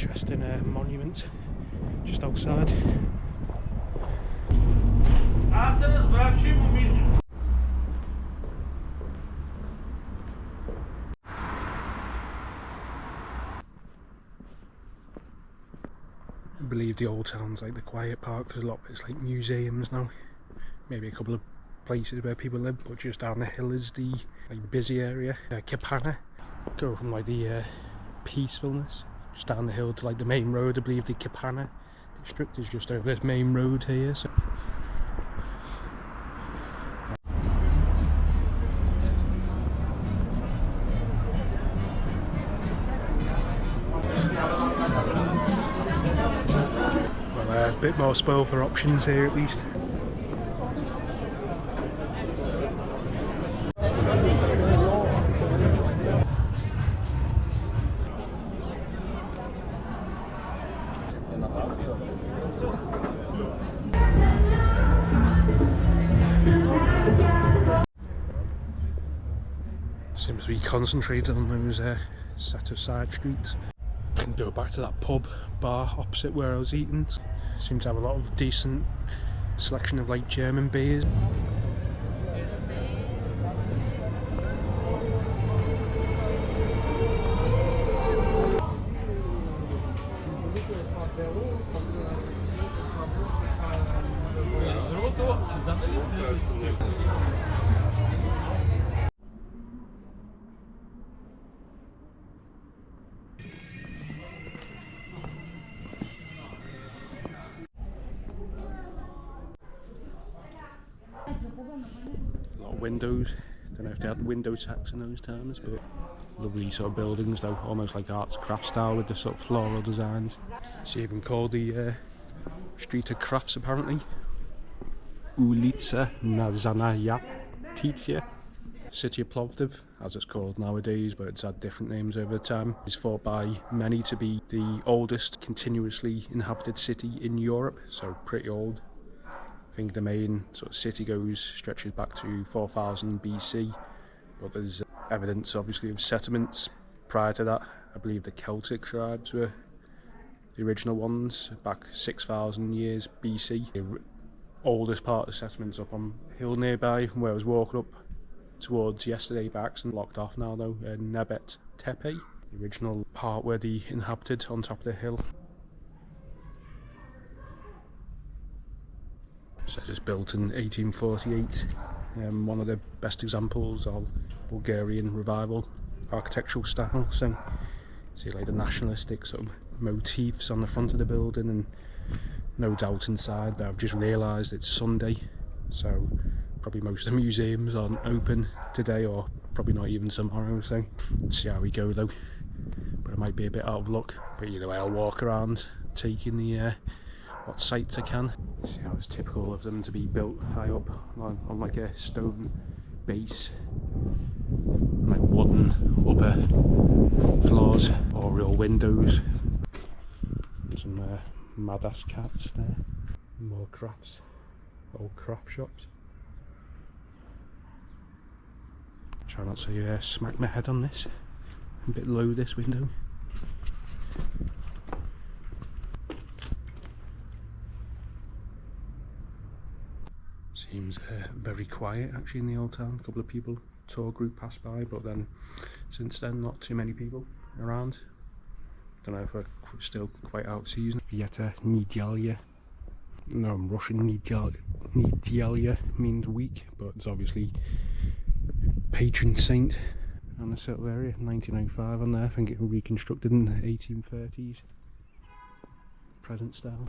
interesting monument just outside. I believe the old town's like the quiet part because a lot of it's like museums now. Maybe a couple of places where people live, but just down the hill is the like busy area, Kapana. Go from like the peacefulness just down the hill to like the main road. I believe the Kapana district is just over this main road here. So well, a bit more spoil for options here at least. Seems to be concentrated on those set of side streets. I can go back to that pub bar opposite where I was eating. Seems to have a lot of decent selection of like German beers. A lot of windows. Don't know if they had window tax in those times, but lovely sort of buildings though, almost like arts and crafts style with the sort of floral designs. It's even called the Street of Crafts apparently. Ulica Zanayatitya. City of Plovdiv, as it's called nowadays, but it's had different names over the time. It's thought by many to be the oldest continuously inhabited city in Europe, so pretty old. I think the main sort of city stretches back to 4000 BC, but there's evidence obviously of settlements prior to that. I believe the Celtic tribes were the original ones back 6000 years BC. The oldest part of the settlement's up on a hill nearby from where I was walking up towards yesterday by accident, locked off now though, Nebet Tepe, the original part where they inhabited on top of the hill. Says it's built in 1848, one of the best examples of Bulgarian revival architectural style. So see like the nationalistic sort of motifs on the front of the building, and no doubt inside, but I've just realised it's Sunday, so probably most of the museums aren't open today, or probably not even tomorrow, so let's see how we go though. But it might be a bit out of luck, but either way I'll walk around taking the what sights I can. See how it's typical of them to be built high up on like a stone base, like wooden upper floors or real windows. Some mad-ass cats there. More crafts, old craft shops. Try not to smack my head on this. A bit low this window. Seems very quiet actually in the old town. A couple of people, tour group passed by, but then since then not too many people around. Don't know if we're still quite out of season. Vieta Nedelya. No, I'm Russian. Nedelya means week, but it's obviously patron saint on the sort of area. 1905 on there. I think it was reconstructed in the 1830s. Present style.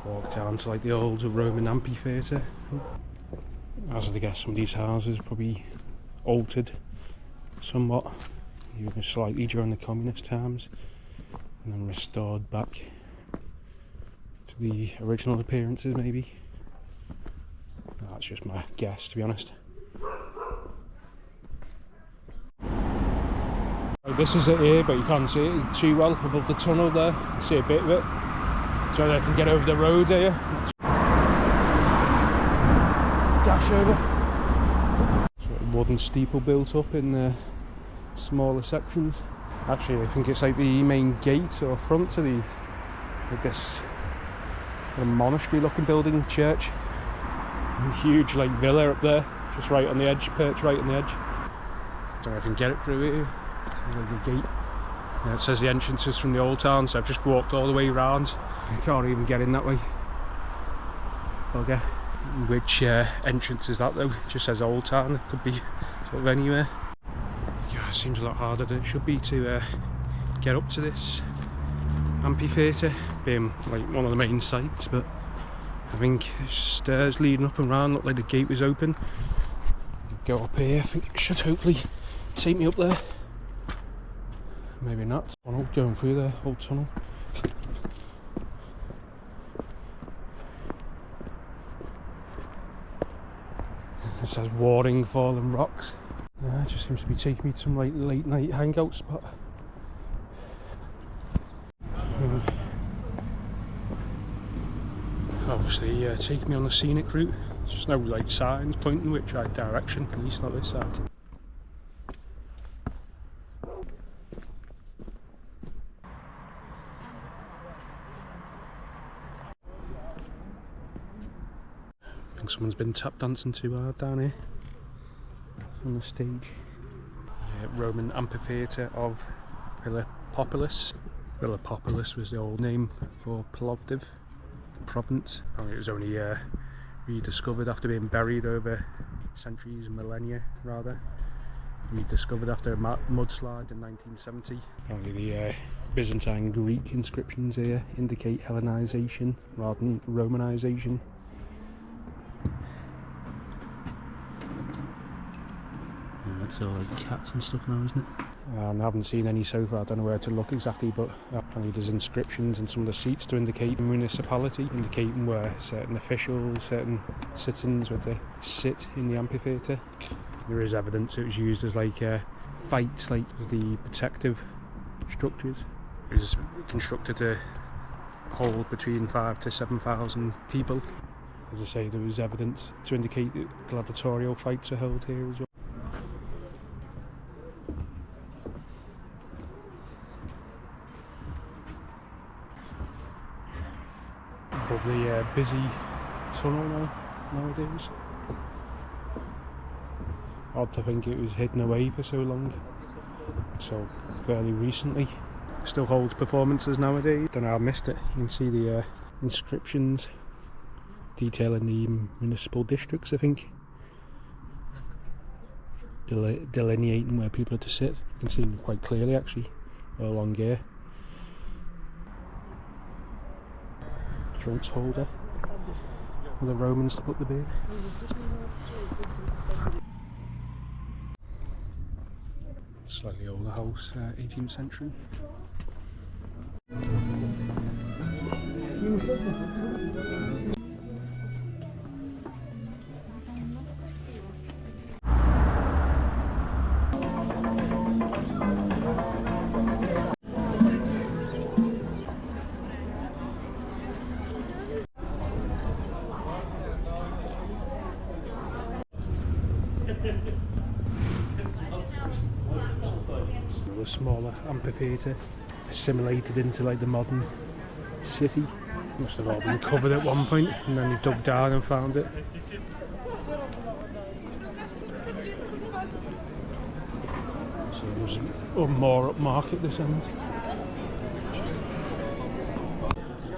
Walk down to like the old Roman Amphitheater. As I guess some of these houses probably altered somewhat, even slightly during the communist times, and then restored back to the original appearances maybe. That's just my guess, to be honest. This is it here, but you can't see it too well above the tunnel there. You can see a bit of it. So I can get over the road here. Dash over. Sort of wooden steeple built up in smaller sections. Actually, I think it's like the main gate or front to the, I guess, a monastery-looking building, church. A huge like villa up there, just right on the edge, perched right on the edge. Don't know if I can get it through here. There's like a gate. Yeah, it says the entrance is from the old town, so I've just walked all the way around. I can't even get in that way. Okay. Which entrance is that though? It just says old town. It could be sort of anywhere. Yeah, it seems a lot harder than it should be to get up to this amphitheater, being like one of the main sites, but I think stairs leading up and round look like the gate was open. Go up here, I think it should hopefully take me up there. Maybe not. Tunnel going through the whole tunnel. It says warning fallen rocks. It just seems to be taking me to some like late night hangout spot. Obviously taking me on the scenic route. There's just no like signs pointing which right direction, at least not this side. I think someone's been tap dancing too hard down here on the stage. Roman Amphitheater of Philippopolis. Philippopolis was the old name for Plovdiv province. It was only rediscovered after being buried over centuries, millennia rather. Rediscovered after a mudslide in 1970. Only the Byzantine Greek inscriptions here indicate Hellenization rather than Romanization. It's all like cats and stuff now, isn't it? I haven't seen any so far. I don't know where to look exactly, but apparently there's inscriptions in some of the seats to indicate municipality, indicating where certain officials, certain citizens would sit in the amphitheatre. There is evidence it was used as like fights, like the protective structures. It was constructed to hold between 5,000 to 7,000 people. As I say, there was evidence to indicate that gladiatorial fights are held here as well. Above the busy tunnel nowadays. Odd to think it was hidden away for so long, so fairly recently. Still holds performances nowadays. Don't know how I missed it. You can see the inscriptions detailing the municipal districts, I think. Delineating where people are to sit. You can see them quite clearly actually, all along here. Drinks holder for the Romans to put the beer. Slightly older house, 18th century. A smaller amphitheatre assimilated into like the modern city. Must have all been covered at one point and then they dug down and found it. So there's more upmarket this end.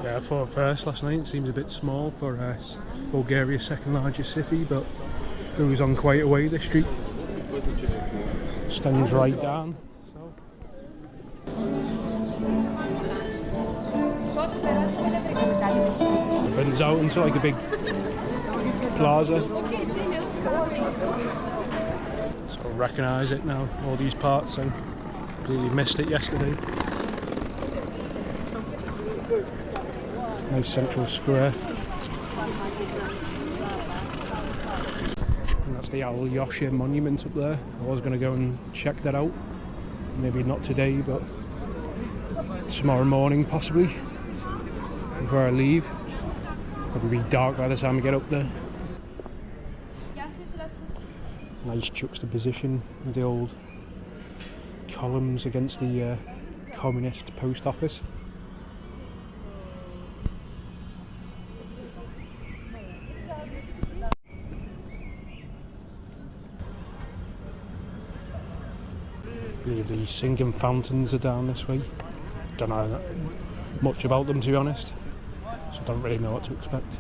Yeah, I thought first last night it seems a bit small for Bulgaria's second largest city, but it goes on quite a way this street. Stands right down. It bends out into like a big plaza. So I recognise it now, all these parts. I completely missed it yesterday. Nice central square. And that's the Alyosha Monument up there. I was going to go and check that out. Maybe not today, but tomorrow morning possibly, before I leave. Probably be dark by the time I get up there. Nice juxtaposition with the old columns against the communist post office. I believe the singing fountains are down this way. Don't know much about them, to be honest, so I don't really know what to expect.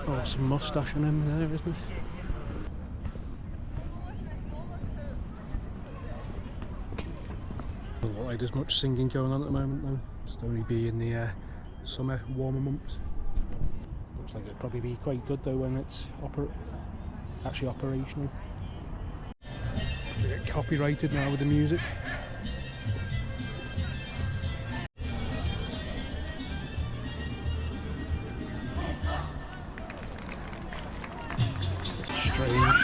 Oh, some moustache on him there, isn't there? Doesn't look like there's much singing going on at the moment though. It's only be in the summer, warmer months. Looks like it'd probably be quite good though when it's actually operational. A bit copyrighted now with the music. Strange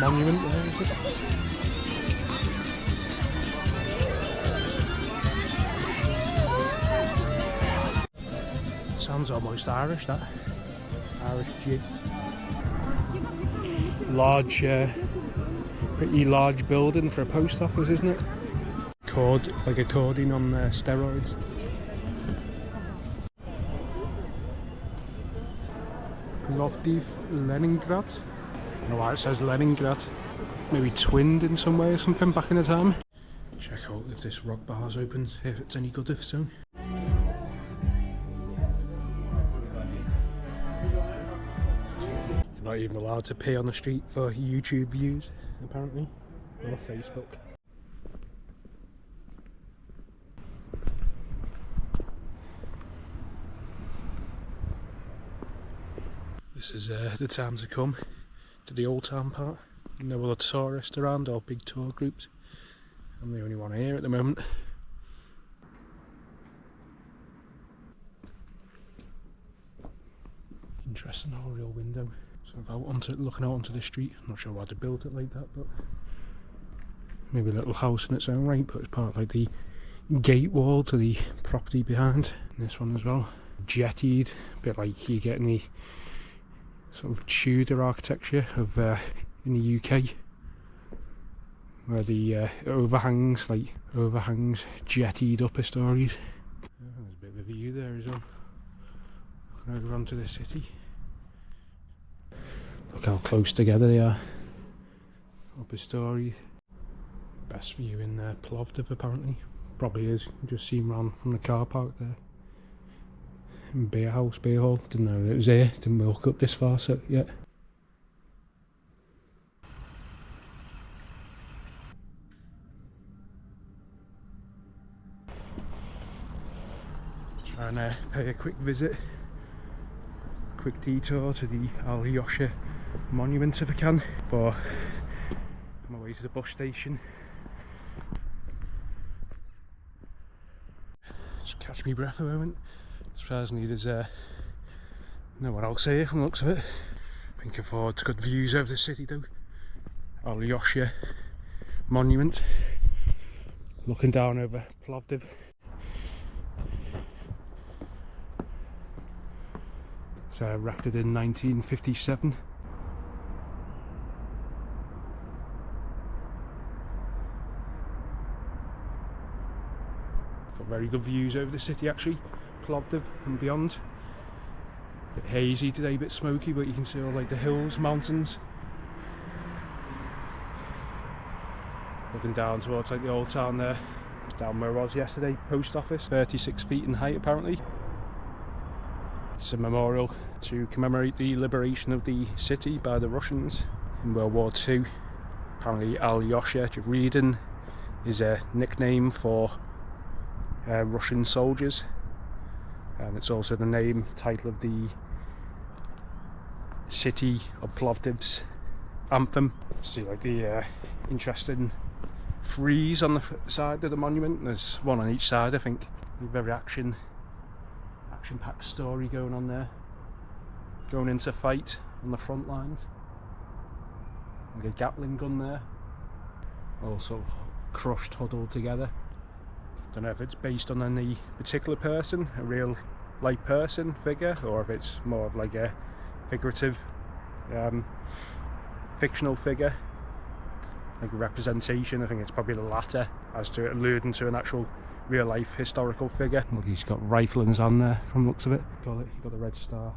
monument there, is it? Sounds almost Irish, that. Irish jig. Large, pretty large building for a post office, isn't it? Like accordion on steroids. Plovdiv, Leningrad. I don't know why it says Leningrad. Maybe twinned in some way or something back in the time. Check out if this rock bar's open, if it's any good, if so. You're not even allowed to pee on the street for YouTube views, apparently, or Facebook. This is the time to come to the old town part. No other tourists around or big tour groups. I'm the only one here at the moment. Interesting old real window. So looking out onto the street. I'm not sure why they built it like that, but maybe a little house in its own right, but it's part of like the gate wall to the property behind. And this one as well. Jettied, a bit like you get in the sort of Tudor architecture of in the UK, where the overhangs jettied upper stories. There's a bit of a view there as well. Looking over onto the city. Look how close together they are. Upper story. Best view in Plovdiv apparently. Probably is. Just seen round from the car park there. Beer house, beer hall. Didn't know it was there. Didn't walk up this far so yet. Try and pay a quick visit, quick detour to the Alyosha Monument if I can, before on my way to the bus station. Just catch me breath a moment. Surprisingly there's no one else here from the looks of it. I can afford to good views over the city though. Alyosha Monument. Looking down over Plovdiv. It's erected in 1957. Got very good views over the city actually. Plovdiv and beyond. A bit hazy today, a bit smoky, but you can see all like the hills, mountains. Looking down towards like the old town there. Down where I was yesterday, post office, 36 feet in height apparently. It's a memorial to commemorate the liberation of the city by the Russians in World War II. Apparently Alyosha reading is a nickname for Russian soldiers. And it's also the title of the city of Plovdiv's anthem. See like the interesting frieze on the side of the monument. There's one on each side I think. Very action-packed story going on there. Going into fight on the front lines. Like a Gatling gun there. All sort of crushed, huddled together. Don't know if it's based on any particular person, a real life person figure, or if it's more of like a figurative fictional figure. like a representation. I think it's probably the latter, as to it alluding to an actual real life historical figure. Look, he's got riflings on there from the looks of it. Got the red star.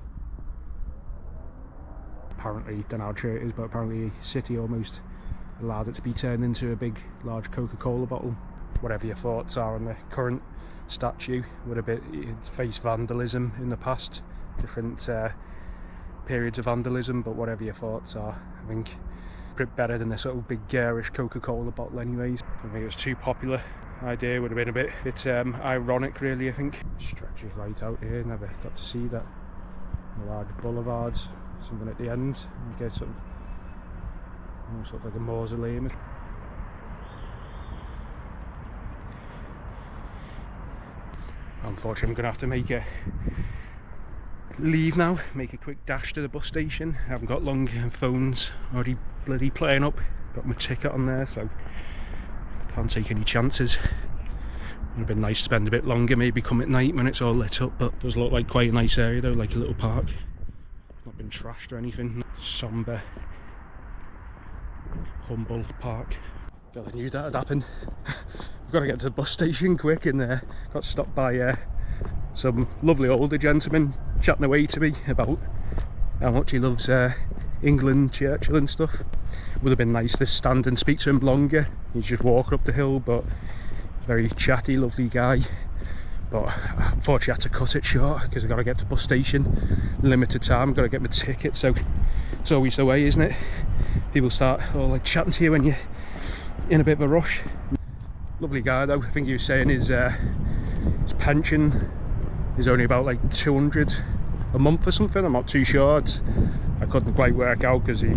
Apparently, don't know how true it is, but apparently City almost allowed it to be turned into a big large Coca-Cola bottle. Whatever your thoughts are on the current statue, would have faced vandalism in the past, different periods of vandalism, but whatever your thoughts are, I think a bit better than this sort of big garish Coca-Cola bottle anyways. I think it was too popular. Idea would have been a bit ironic really, I think. Stretches right out here, never got to see that. Large boulevards, something at the end, I guess sort of almost looks like a mausoleum. Unfortunately, I'm going to have to make a leave now, make a quick dash to the bus station. I haven't got long, phone's already bloody playing up. Got my ticket on there, so can't take any chances. Would have been nice to spend a bit longer, maybe come at night when it's all lit up, but it does look like quite a nice area though, like a little park. Not been trashed or anything. Sombre, humble park. God, I knew that would happen. I've got to get to the bus station quick, and got stopped by some lovely older gentleman chatting away to me about how much he loves England, Churchill and stuff. Would have been nice to stand and speak to him longer. He's just walking up the hill, but very chatty, lovely guy. But unfortunately I had to cut it short because I got to get to bus station, limited time, got to get my ticket, so it's always the way, isn't it? People start all like chatting to you when you're in a bit of a rush. Lovely guy though. I think he was saying his pension is only about like 200 a month or something. I'm not too sure. I couldn't quite work out because he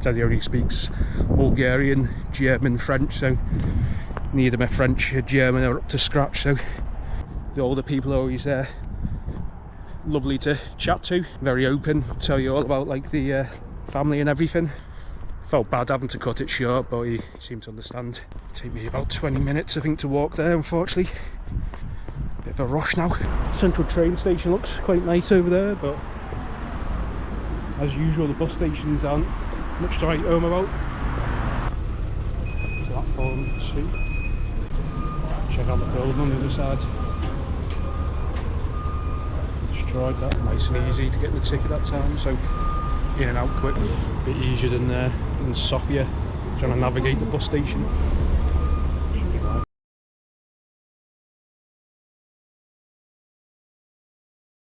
said he only speaks Bulgarian, German, French, so neither my French or German are up to scratch. So the older people are always lovely to chat to, very open, tell you all about like the family and everything. Felt bad having to cut it short, but he seemed to understand. Take me about 20 minutes I think to walk there, unfortunately. Bit of a rush now. Central train station looks quite nice over there, but as usual the bus stations aren't much to write home about. Platform 2. Check out the building on the other side. Destroyed that. Nice and easy to get the ticket that time, so in and out quick. A bit easier than in Sofia, trying to navigate the bus station.